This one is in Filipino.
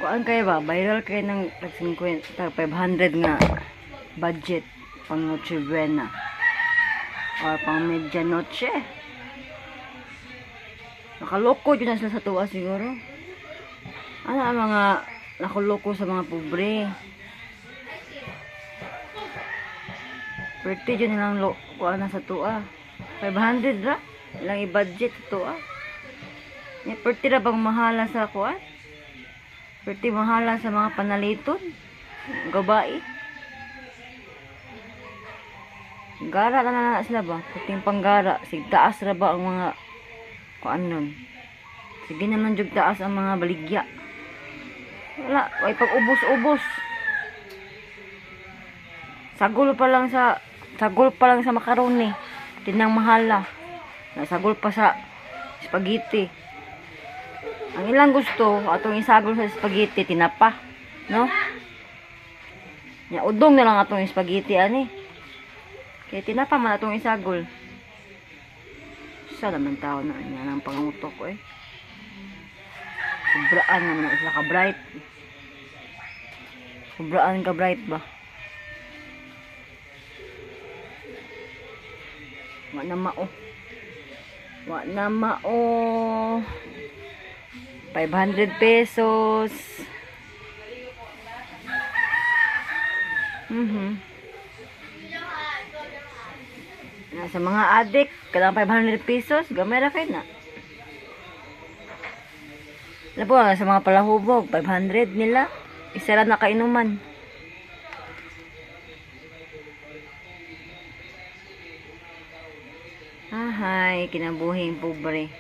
Kuan kayo ba? Viral kayo ng tag 50, tag 500 nga budget pang Noche Buena or pang Medianoche. Nakaloko dyan na sila sa tuwa siguro. Ano ang mga nakuloko sa mga pobre. Pwerte dyan nilang kuan na sa tuwa. 500 ra. Ilang i-budget sa tuwa. Pwerte ra bang mahala sa kuan? Pwerte mahala sa mga panaliton. Gabai. Gara na sila ba? Puting panggara. Sigtaas ra ba ang mga kuan nun? Sige naman jug taas ang mga baligya. Wala, ay pag-ubos-ubos. Sagol pa lang sa macaroni. Tinang mahala. Nasagol pa sa spaghetti. Ang ilang gusto, atong isagol sa spaghetti, tinapa. No? Ya, udong na lang atong spaghetti, ani. Kaya tinapa man atong isagol. Sa naman tao na niya ng pangutok ko eh. Sobraan naman sila ka-bright. Sobraan ka-bright ba? Wa na mao. Wa na mao. 500 pesos. Sa mga adik, kailangan 500 pesos. Gamay ra kayo na. Alam po, sa mga palahubog, 500 nila. Isa lang na kainuman. Ahay, kinabuhing pobre.